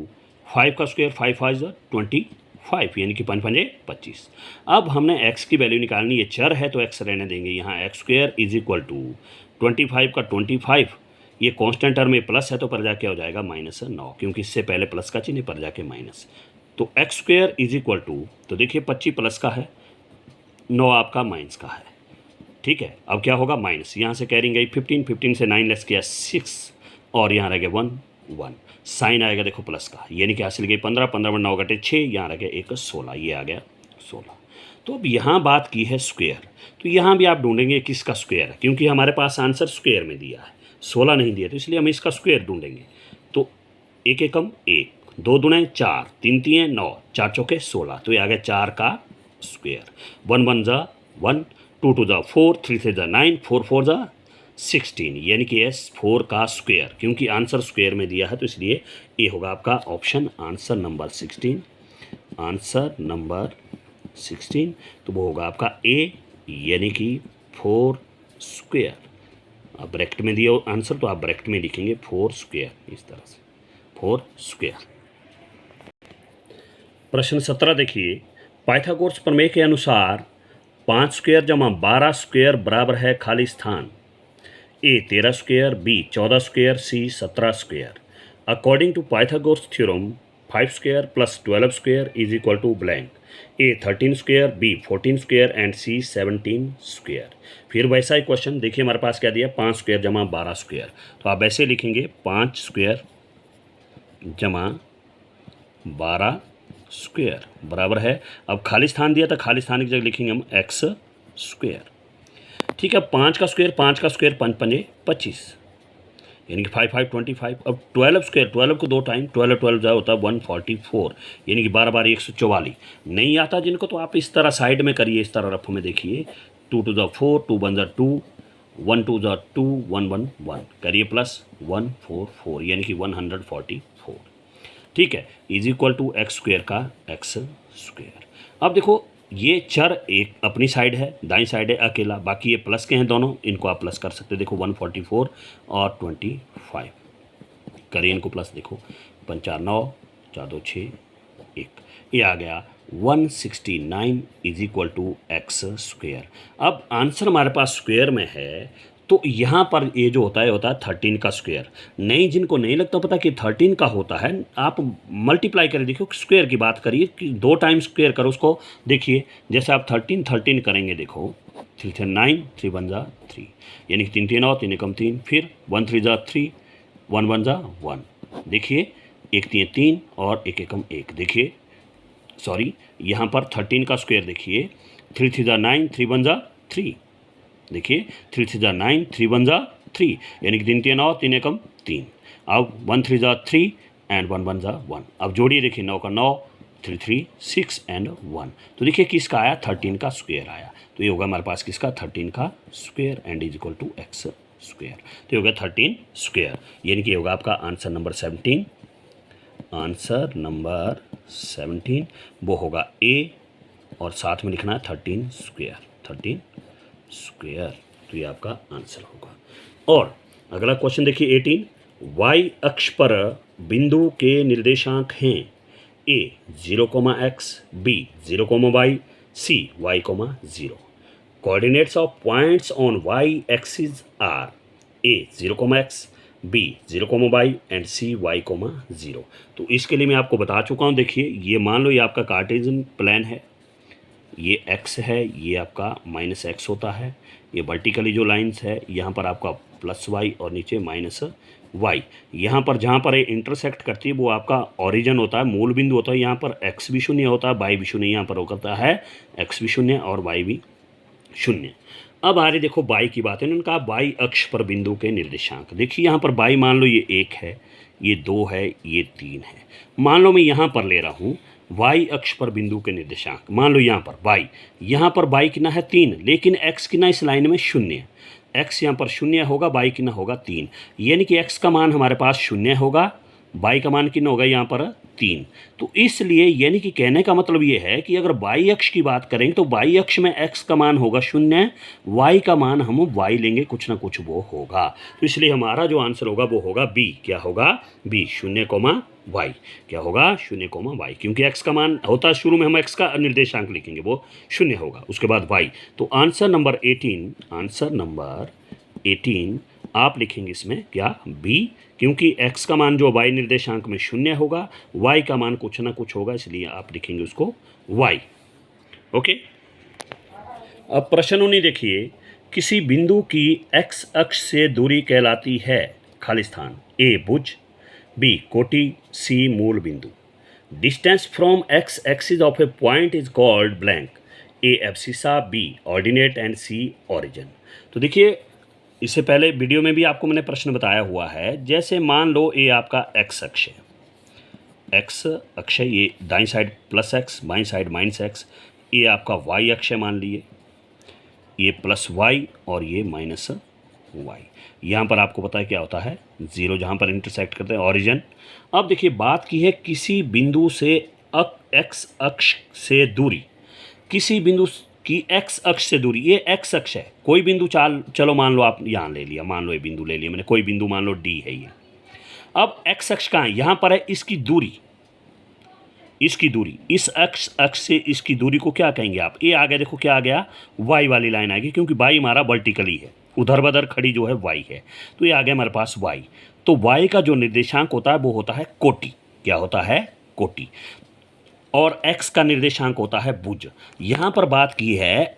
5 का स्क्वायर 5 5 = 25, यानी कि 5 5 = 25। अब हमने एक्स की वैल्यू निकालनी है, चर है तो एक्स रहने देंगे। यहाँ X square is equal to 25 का 25, ये कांस्टेंट टर्म में प्लस है तो पर जाके हो जाएगा -9, क्योंकि इससे पहले प्लस का चिन्ह पर जाके माइनस। तो X square is equal to, तो देखिए 25 प्लस का है, 9 आपका माइनस का है, ठीक है। अब क्या होगा, माइनस, यहाँ से कैरिंग गई 15, 15 से 9 लेस किया 6, और यहाँ रह गया 1 1, साइन आएगा देखो प्लस का, यानी कि हासिल गई 15, 15 में 9 घटे 6, यहाँ रह गया 1 16, ये आ गया 16। तो अब यहाँ बात की है स्क्वायर, तो यहाँ भी आप ढूंढेंगे किसका स्क्वायर है, क्योंकि हमारे पास आंसर स्क्वायर में दिया है, 16 नहीं दिया, तो इसलिए हम इसका स्क्वायर ढूंढेंगे। तो 1 एकम 1, 2 दूने 4, 3 3 9, 4 चौके 16, तो ये आ गया 4 का स्क्वायर। 1 1 = 1, 2 2 = 4, 3 3 = 9, 4 4 = 16, यानी कि S 4 का स्क्वायर, क्योंकि आंसर स्क्वायर में दिया है तो इसलिए ए होगा आपका option answer number 16, answer number 16। तो वो होगा आपका ए, यानी कि 4 स्क्वायर। अब ब्रैकेट में दिया आंसर तो आप ब्रैकेट में लिखेंगे 4 स्क्वायर, इस तरह से 4 स्क्वायर। प्रश्न 17 देखिए, पाइथागोरस प्रमेय के अनुसार 5 स्क्वायर जमा 12 स्क्वायर बराबर है खाली स्थान। A 13 square, B 14 square, C 17 square. According to Pythagoras theorem 5 square plus 12 square is equal to blank. A 13 square, B 14 square and C 17 square. फिर वैसा ही क्वेश्चन देखिए हमारे पास क्या दिया, 5 स्क्वायर जमा 12 स्क्वायर। तो आप ऐसे लिखेंगे 5 स्क्वायर जमा 12 स्क्वायर बराबर है, अब खाली स्थान दिया था, खाली स्थान की जगह लिखेंगे हम एक्स स्क्वायर। ठीक है, 5 का स्क्वायर 5 पंजे 25 यानी कि 5 5 25। अब 12 स्क्वायर, 12 को 2 टाइम 12 12 जो होता है 144 यानी कि 12 12 144। नहीं आता जिनको तो आप इस तरह साइड में करिए, इस तरह रफ में देखिए, 2 2 4 2 1 2 1 2 2 1 1 1 करिए प्लस 144 यानी कि 144। ठीक है, is equal to X square का एक्स स्क्वायर। अब देखो ये चर एक अपनी साइड है, दाईं साइड है अकेला, बाकी ये प्लस के हैं दोनों, इनको आप प्लस कर सकते हैं। देखो 144 और 25 करिए इनको प्लस, देखो 5 4 9 4 2 6 1, ये आ गया 169 is equal to X square. अब आंसर हमारे पास स्क्वायर में है तो यहाँ पर ये जो होता है 13 का स्क्वायर। नहीं, जिनको नहीं लगता पता कि 13 का होता है, आप मल्टीप्लाई करिए, देखो स्क्वायर की बात करिए कि 2 टाइम स्क्वायर करो उसको। देखिए जैसे आप 13 13 करेंगे, देखो 3 3 9 3 1 जा 3 यानी कि 3 3 और 3 एकम 3, फिर 1 3 जा 3 1 1 जा 1। देखिए 1 3 3 और 1 एकम 1। देखिए सॉरी, यहाँ पर 13 का स्क्वायर देखिए, 3 3 जा 9 3 1 जा 3। देखिए 3 3 जा 9 3 1 जा 3 यानी कि 3 3 और 3 एकम 3। अब 1 3 जा 3 एंड 1 1 जा 1। अब जोड़िए, देखिए 9 का 9 3 3 6 एंड 1। तो देखिए किसका आया, 13 का स्क्वायर आया। तो ये होगा हमारे पास किसका, 13 का square and is equal to X square. तो ये होगा 13 स्क्वायर यानी कि होगा आपका आंसर नंबर 17। आंसर नंबर 17 वो होगा ए, और साथ में लिखना है 13 स्क्वायर, 13 स्क्वायर। तो ये आपका आंसर होगा। और अगला क्वेश्चन देखिए 18, वाई अक्ष पर बिंदु के निर्देशांक हैं A 0,x, B 0,y, C y, 0। Coordinates of points on Y axis are A 0,x, B 0,y and C y, 0। तो इसके लिए मैं आपको बता चुका हूँ। देखिए ये मान लो ये आपका कार्टेशियन प्लान है, ये x है, ये आपका -x होता है, ये वर्टिकली जो लाइंस है यहाँ पर आपका +y और नीचे -y। यहाँ पर जहाँ पर ये इंटरसेक्ट करती है वो आपका ओरिजिन होता है, मूल बिंदु होता है। यहाँ पर x भी शून्य होता है, y भी शून्य, यहाँ पर होता है x भी शून्य और y भी शून्य। अब आ रही देखो y की बात है, उन्होंने कहा y अक्ष पर बिंदु के निर्देशांक। देखिए यहाँ पर y मान लो ये 1 है, ये 2 है, ये 3 है। मान लो मैं यहाँ पर ले रहा हूँ y अक्ष पर बिंदु के निर्देशांक, मान लो यहाँ पर y, यहाँ पर y कितना है 3, लेकिन x कितना इस लाइन में 0, x यहाँ पर 0 होगा, y कितना होगा 3, यानी कि x का मान हमारे पास 0 होगा, y का मान कितना होगा यहाँ पर 3। तो इसलिए यानी कि कहने का मतलब ये है कि अगर y अक्ष की बात करें तो y अक्ष में x का मान होगा 0, y का मान हम y लेंगे कुछ ना कुछ वो होगा। तो इसलिए हमारा जो आंसर होगा वो होगा बी। क्या होगा, बी 0, y। क्या होगा 0, y, क्योंकि x का मान होता है शुरू में हम x का निर्देशांक लिखेंगे वो 0 होगा, उसके बाद y। तो आंसर नंबर 18, आंसर नंबर 18 आप लिखेंगे इसमें क्या, बी, क्योंकि x का मान जो y निर्देशांक में 0 होगा, y का मान कुछ ना कुछ होगा, इसलिए आप लिखेंगे उसको y। ओके, अब प्रश्न 19 देखिए, किसी बिंदु की x अक्ष से दूरी कहलाती है खाली स्थान, ए भुज, बी कोटि, सी मूल बिंदु। Distance from x axis of A point is called blank, A abscissa, B ordinate and C origin. तो देखिए इससे पहले वीडियो में भी आपको मैंने प्रश्न बताया हुआ है। जैसे मान लो ये आपका x अक्ष है, x अक्ष है, ये दाईं साइड +x, बाईं साइड -x, ये आपका y अक्ष है, मान लिए ये +y और ये -y। यहाँ पर आपको पता है क्या होता है 0, जहाँ पर इंटरसेक्ट करते हैं ओरिजिन। अब देखिए बात की है किसी बिंदु से x अक्ष से दूरी, किसी बिंदु की x अक्ष से दूरी, ये x अक्ष है, कोई बिंदु चलो मान लो आप यहाँ ले लिया, मान लो ये बिंदु ले लिया मैंने, कोई बिंदु मान लो D है ये। अब x अक्ष कहाँ है, यहाँ पर है, इसकी दूरी, इसकी दूरी, इस अक्ष से इसकी दूरी को क्या कहेंगे आप, ये आ गया, देखो क्या आ गया, y वाली लाइन आएगी, क्योंकि y हमारा वर्टिकली है, उधर खड़ी जो है y है, तो ये आ गया हमारे पास y। तो y का जो निर्देशांक होता है वो होता है कोटि। क्या होता है? कोटि। और x का निर्देशांक होता है भुज। यहाँ पर बात की है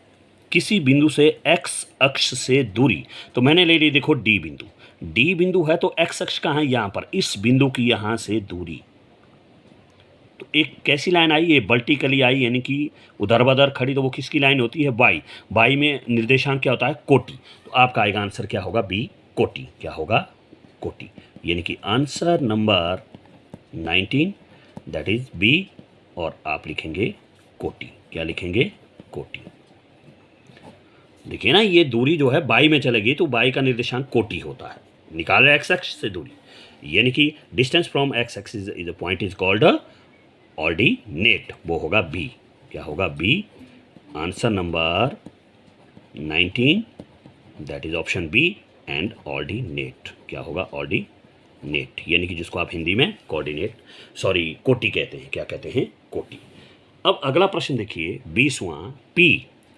किसी बिंदु से x अक्ष से दूरी, तो मैंने ले ली देखो d बिंदु। d बिंदु है तो x अक्ष कहाँ है? यहाँ पर, इस बिंदु की यहाँ से दूरी। तो एक कैसी लाइन आई? ये वर्टिकली आई, यानी कि उधर खड़ी, तो वो किसकी लाइन होती है? y। y में निर्देशांक क्या होता है? कोटि। तो आपका आएगा आंसर क्या होगा? b, कोटि। क्या होगा? कोटि। यानी कि answer number 19 that is b, और आप लिखेंगे कोटि। क्या लिखेंगे? कोटि। देखिए ना, ये दूरी जो है y में चलेगी तो y का निर्देशांक कोटि होता है। निकाल रहे x अक्ष से दूरी, यानी कि distance from x axis is a point is called ordinate. वो होगा b। क्या होगा? b। Answer number 19 that is option B and ordinate. क्या होगा? ऑर्डिनेट, यानी कि जिसको आप हिंदी में कोऑर्डिनेट कोटि कहते हैं। क्या कहते हैं? कोटि। अब अगला प्रश्न देखिए 20वां। p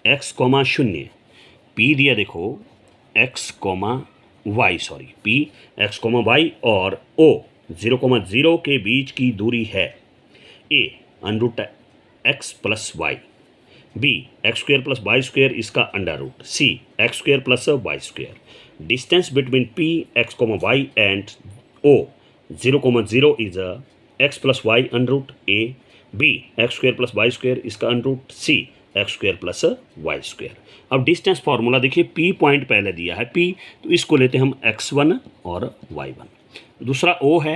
x, 0 p दिया देखो x, y, p x, y और o 0,0 के बीच की दूरी है a √x plus Y, b x² plus y² इसका under root, c x² plus y²। Distance between p x, y and o 0,0 is x plus Y under root a, b x² plus y² इसका under root, c x² plus y²। अब distance formula देखिए, p point पहले दिया है p, तो इसको लेते हैं हम x1 और y1। दूसरा o है,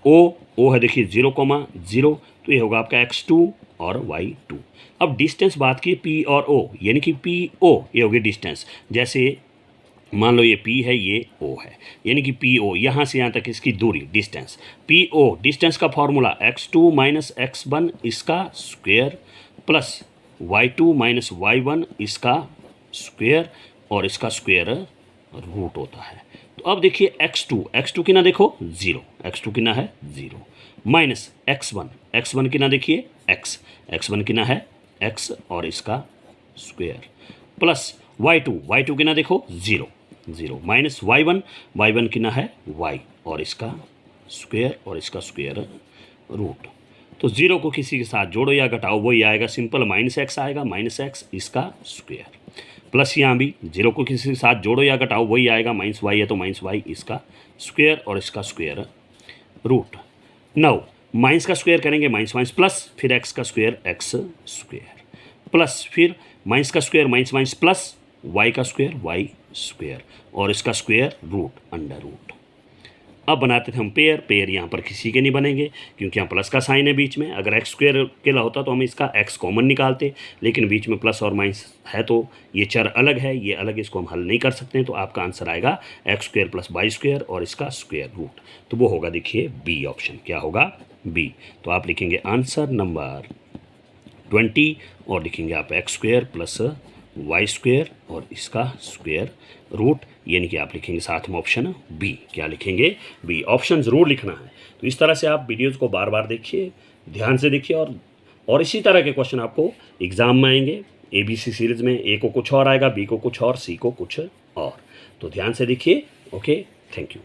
o है देखिए 0,0, तो ये होगा आपका x2 और y2। अब डिस्टेंस बात की p और o, यानी कि PO ये होगी डिस्टेंस। जैसे मान लो ये p है, ये o है, यानी कि PO यहाँ से यहाँ तक इसकी दूरी डिस्टेंस। PO डिस्टेंस का फॉर्मूला x2 माइनस x1 इसका square plus y2 minus y1 इसका स्क्वायर और इसका स्क्वायर रूट होता है। तो अब देखिए x2 की ना देखो 0, x2 की ना है 0, माइनस x1 की ना देखिए x1 की ना है x और इसका स्क्वायर, प्लस y2 की ना देखो 0, माइनस y1 की ना है y और इसका स्क्वायर और इसका स्क्वायर रूट। तो 0 को किसी के साथ जोड़ो या घटाओ वही आएगा, सिंपल -x आएगा, -x इसका स्क्वायर, प्लस यहाँ भी 0 को किसी के साथ जोड़ो या घटाओ वही आएगा, -y है तो -y इसका स्क्वायर और इसका स्क्वायर रूट। 9 माइनस का स्क्वायर करेंगे माइनस प्लस, फिर x का स्क्वायर x स्क्वायर, प्लस फिर माइनस का स्क्वायर माइनस प्लस y का स्क्वायर y स्क्वायर और इसका स्क्वायर रूट अंडर रूट। अब बनाते थे हम पेयर यहाँ पर किसी के नहीं बनेंगे क्योंकि यहाँ प्लस का साइन है बीच में। अगर एक्स स्क्वायर अकेला होता तो हम इसका एक्स कॉमन निकालते, लेकिन बीच में प्लस और माइनस है तो ये चर अलग है, ये अलग, इसको हम हल नहीं कर सकते हैं। तो आपका आंसर आएगा x² प्लस y² और इसका स्क्वायर रूट। तो वो होगा देखिए बी ऑप्शन। क्या होगा? बी। तो आप लिखेंगे आंसर नंबर 20 और लिखेंगे आप x² प्लस y² और इसका स्क्वायर रूट, यानी कि आप लिखेंगे साथ में ऑप्शन बी। क्या लिखेंगे? बी ऑप्शन ज़रूर लिखना है। तो इस तरह से आप वीडियोज़ को बार बार देखिए, ध्यान से देखिए, और इसी तरह के क्वेश्चन आपको एग्ज़ाम में आएंगे। ABC सीरीज़ में ए को कुछ और आएगा, बी को कुछ और, सी को कुछ और। तो ध्यान से देखिए। Okay, thank you.